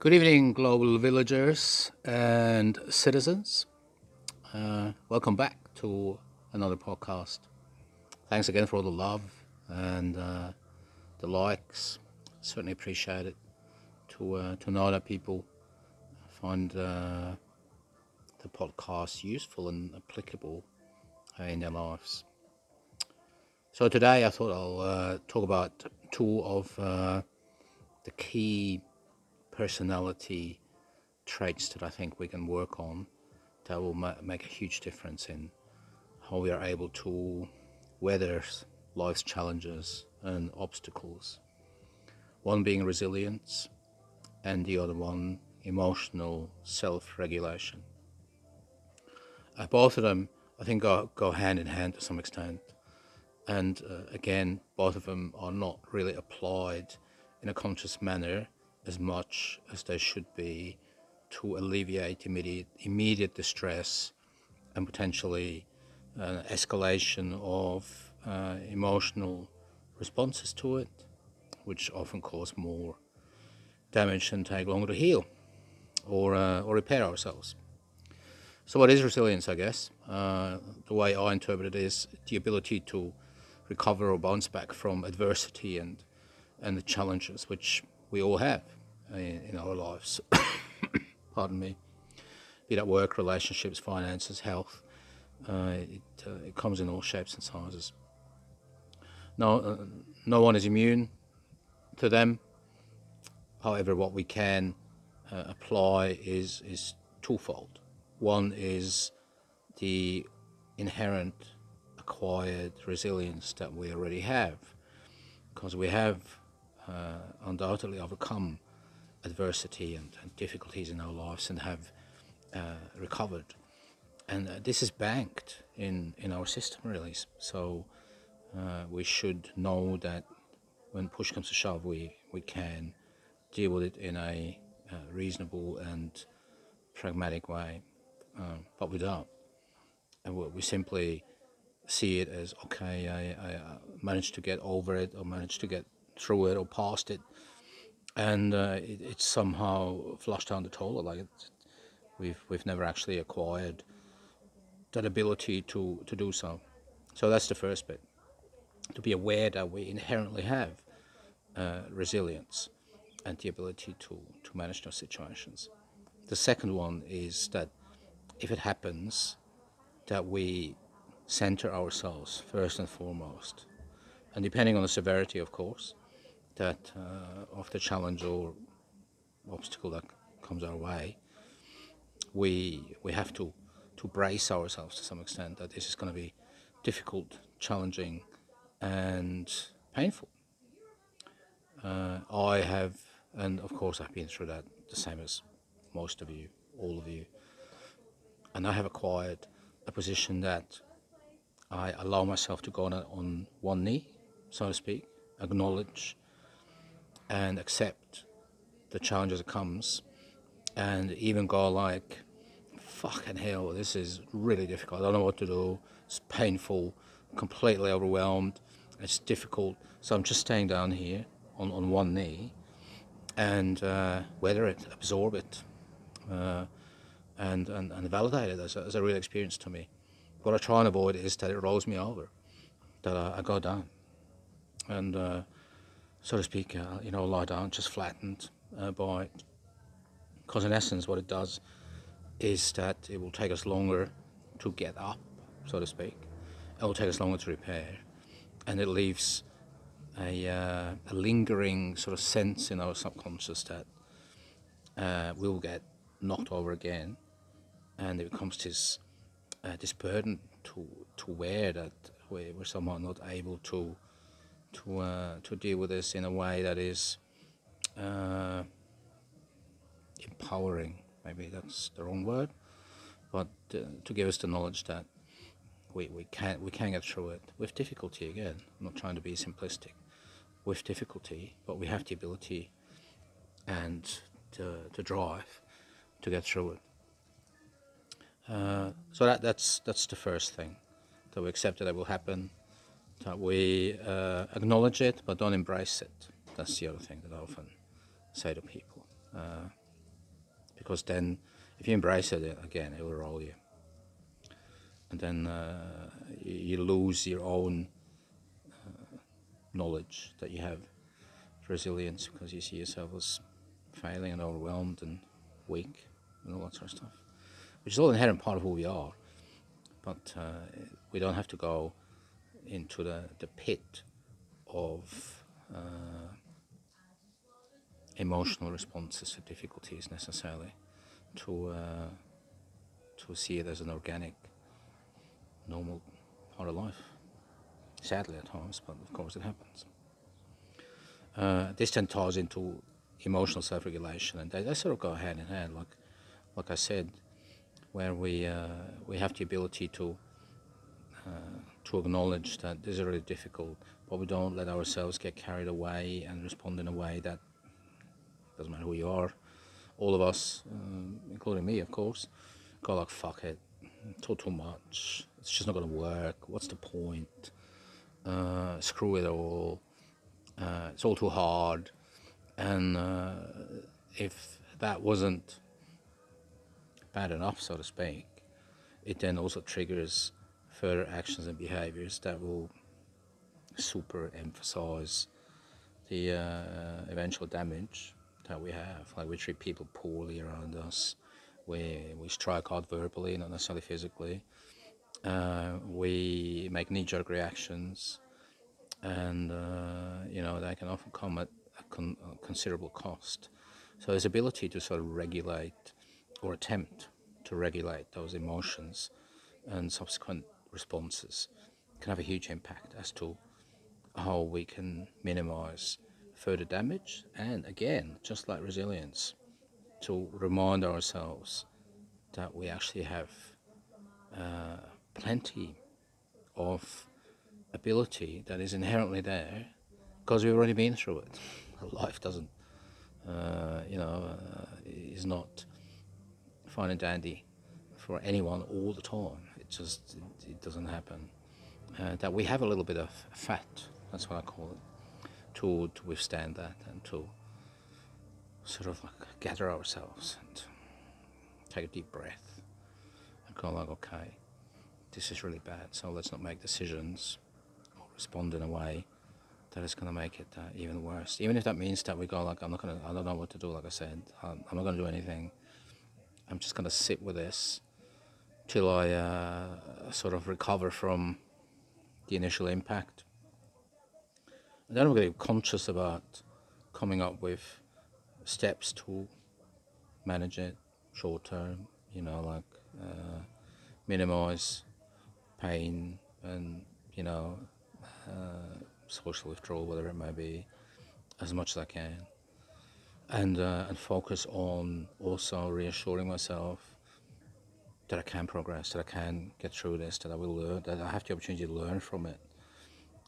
Good evening, global villagers and citizens. Welcome back to another podcast. Thanks again for all the love and the likes. Certainly appreciate it to know that people find the podcast useful and applicable in their lives. So today I thought I'll talk about two of the key personality traits that I think we can work on that will make a huge difference in how we are able to weather life's challenges and obstacles. One being resilience, and the other one emotional self-regulation. Both of them, I think, go hand in hand to some extent. And again, both of them are not really applied in a conscious manner as much as they should be to alleviate immediate distress and potentially escalation of emotional responses to it, which often cause more damage and take longer to heal or repair ourselves. So what is resilience, I guess? The way I interpret it is the ability to recover or bounce back from adversity and the challenges which we all have in our lives. Pardon me. Be that work, relationships, finances, health. It comes in all shapes and sizes. No one is immune to them. However, what we can apply is twofold. One is the inherent acquired resilience that we already have, because we have undoubtedly overcome adversity and difficulties in our lives and have recovered. And this is banked in our system, really. So we should know that when push comes to shove, we can deal with it in a reasonable and pragmatic way, but we don't. And we simply see it as, okay, I managed to get over it or managed to get through it or past it, and it's somehow flushed down the toilet. Like we've never actually acquired that ability to do so. So that's the first bit, to be aware that we inherently have resilience and the ability to manage those situations. The second one is that if it happens, that we center ourselves first and foremost, and depending on the severity, of course, that of the challenge or obstacle that comes our way, we have to brace ourselves to some extent that this is going to be difficult, challenging, and painful. I have, and of course I've been through that, the same as most of you, all of you, and I have acquired a position that I allow myself to go on one knee, so to speak, acknowledge and accept the challenge as it comes, and even go like, fucking hell, this is really difficult. I don't know what to do. It's painful, completely overwhelmed. It's difficult. So I'm just staying down here on one knee and weather it, absorb it, and validate it as a real experience to me. What I try and avoid is that it rolls me over, that I go down and, so to speak, lie down, just flattened by it. Because in essence, what it does is that it will take us longer to get up, so to speak. It will take us longer to repair, and it leaves a lingering sort of sense in our subconscious that we will get knocked over again, and it becomes this burden to wear, that we're somehow not able to deal with this in a way that is empowering. Maybe that's the wrong word, but to give us the knowledge that we can get through it with difficulty. Again, I'm not trying to be simplistic, with difficulty, but we have the ability and the drive to get through it. So that's the first thing, that we accept that it will happen, that we acknowledge it but don't embrace it. That's the other thing that I often say to people. because then if you embrace it again, it will roll you, and then you lose your own knowledge that you have resilience, because you see yourself as failing and overwhelmed and weak and all that sort of stuff, which is all inherent part of who we are. But we don't have to go into the pit of emotional responses to difficulties necessarily to see it as an organic, normal part of life. Sadly at times, but of course it happens. This then ties into emotional self-regulation, and they sort of go hand in hand. Like I said, where we have the ability to acknowledge that this is really difficult, but we don't let ourselves get carried away and respond in a way that doesn't matter who you are. All of us, including me, of course, go like, fuck it, it's all too much. It's just not going to work. What's the point? Screw it all. It's all too hard. And if that wasn't bad enough, so to speak, it then also triggers further actions and behaviors that will super emphasize the eventual damage that we have. Like, we treat people poorly around us, we strike out verbally, not necessarily physically, we make knee-jerk reactions, and they can often come at a considerable cost. So his ability to sort of regulate or attempt to regulate those emotions and subsequent responses can have a huge impact as to how we can minimize further damage, and again, just like resilience, to remind ourselves that we actually have plenty of ability that is inherently there because we've already been through it. Life doesn't, is not fine and dandy for anyone all the time. It doesn't happen. That we have a little bit of fat, that's what I call it, to withstand that and to sort of like gather ourselves and take a deep breath and go like, okay, this is really bad, so let's not make decisions or respond in a way that is going to make it even worse. Even if that means that we go like, I don't know what to do, like I said, I'm not going to do anything. I'm just going to sit with this till I sort of recover from the initial impact. And then I'm going to be conscious about coming up with steps to manage it short term, minimize pain and, social withdrawal, whatever it may be, as much as I can. And focus on also reassuring myself that I can progress, that I can get through this, that I will learn, that I have the opportunity to learn from it,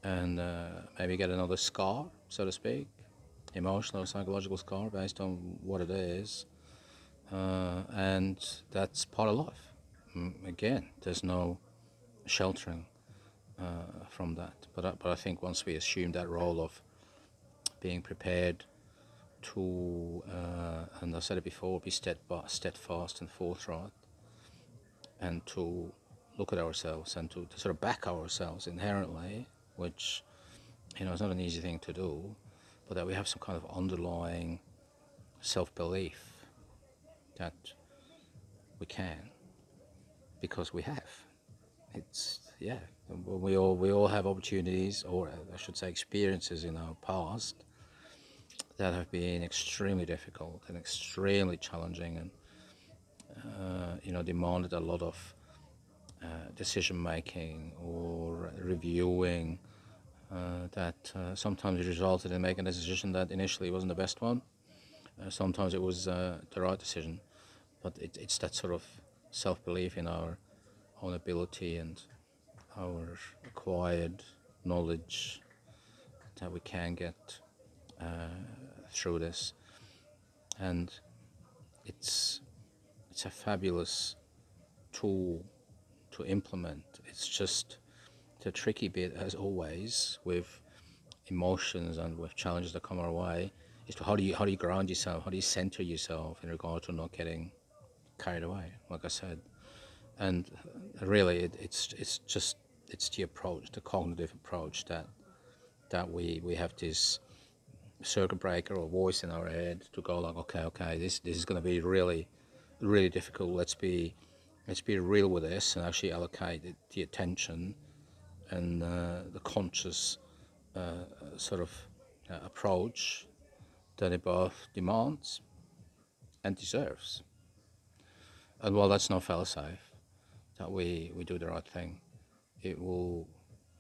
and maybe get another scar, so to speak, emotional or psychological scar based on what it is, and that's part of life. Again, there's no sheltering from that, but I think once we assume that role of being prepared to, and I said it before, be steadfast and forthright, and to look at ourselves and to sort of back ourselves inherently, which, is not an easy thing to do, but that we have some kind of underlying self-belief that we can, because we have. We all have opportunities, or I should say experiences in our past that have been extremely difficult and extremely challenging, and demanded a lot of decision making or reviewing, that sometimes resulted in making a decision that initially wasn't the best one. Sometimes it was the right decision, but it's that sort of self-belief in our own ability and our acquired knowledge that we can get through this. And it's a fabulous tool to implement. It's just the tricky bit, as always, with emotions and with challenges that come our way, is to how do you ground yourself, how do you center yourself in regard to not getting carried away, like I said. And really, it's just it's the approach, the cognitive approach that we have this circuit breaker or voice in our head to go like, okay, this is going to be really difficult. Let's be real with this and actually allocate the attention and the conscious sort of approach that it both demands and deserves. And while that's not fail safe, that we do the right thing, it will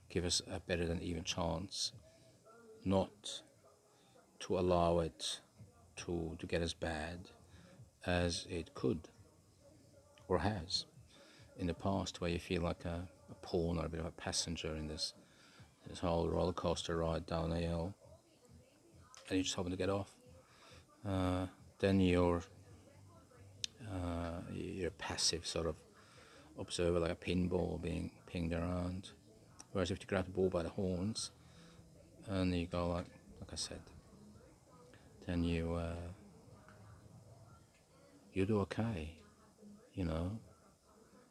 give us a better than even chance not to allow it to get as bad as it could or has in the past, where you feel like a pawn or a bit of a passenger in this whole roller coaster ride down a hill, and you're just hoping to get off. Then you're a passive sort of observer, like a pinball being pinged around. Whereas if you grab the ball by the horns and you go like I said, then you do okay, you know.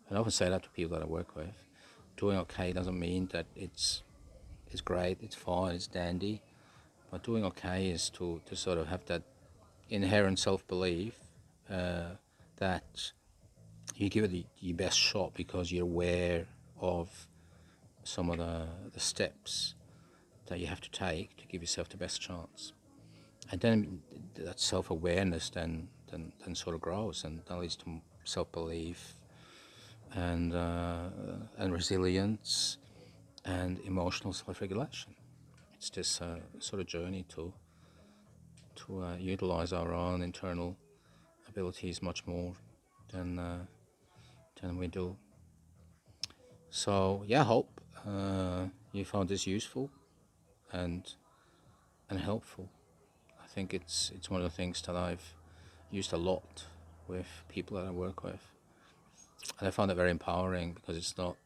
And I often say that to people that I work with. Doing okay doesn't mean that it's great, it's fine, it's dandy. But doing okay is to sort of have that inherent self-belief that you give it your best shot because you're aware of some of the steps that you have to take to give yourself the best chance. And then that self-awareness then sort of grows, and that leads to self-belief and resilience and emotional self-regulation. It's this sort of journey to utilize our own internal abilities much more than we do. So yeah, I hope you found this useful and helpful. I think it's one of the things that I've used a lot with people that I work with, and I found it very empowering because it's not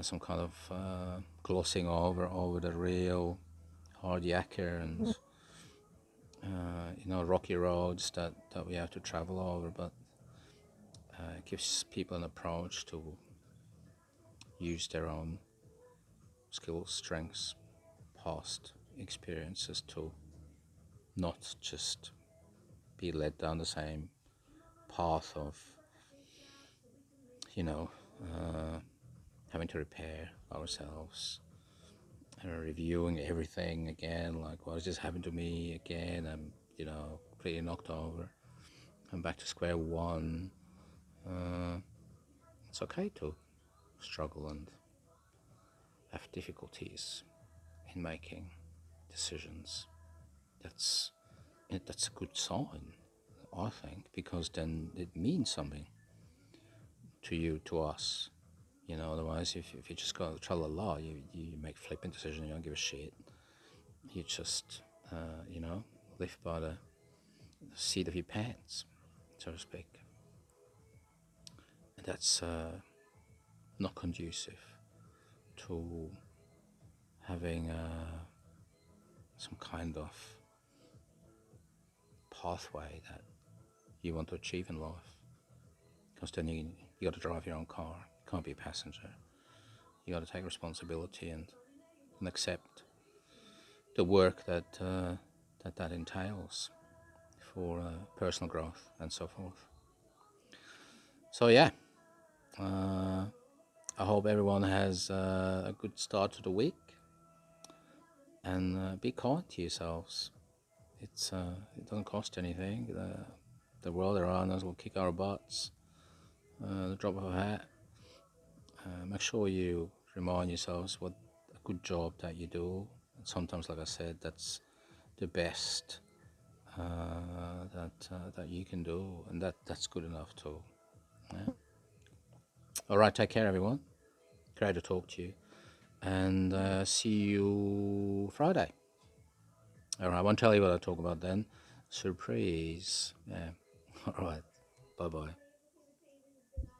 some kind of glossing over the real hard yakka and rocky roads that we have to travel over, but it gives people an approach to use their own skills, strengths, past experiences to not just be led down the same path of, you know, having to repair ourselves and reviewing everything again, like what just happened to me again. I'm, completely knocked over. I'm back to square one. It's okay to struggle and have difficulties in making decisions. That's a good sign, I think, because then it means something to you, to us. Otherwise, if you just go tra-la-la, you make flippant decisions, you don't give a shit. You just, live by the seat of your pants, so to speak. And that's not conducive to having some kind of pathway that you want to achieve in life. Because then you got to drive your own car. You can't be a passenger. You got to take responsibility and accept the work that entails for personal growth and so forth. So yeah, I hope everyone has a good start to the week, and be kind to yourselves. It doesn't cost anything. The world around us will kick our butts. The drop of a hat. Make sure you remind yourselves what a good job that you do. And sometimes, like I said, that's the best that you can do, and that's good enough too. Yeah. All right, take care, everyone. Great to talk to you, and see you Friday. All right, I won't tell you what I talk about then. Surprise. Yeah. All right. Bye bye.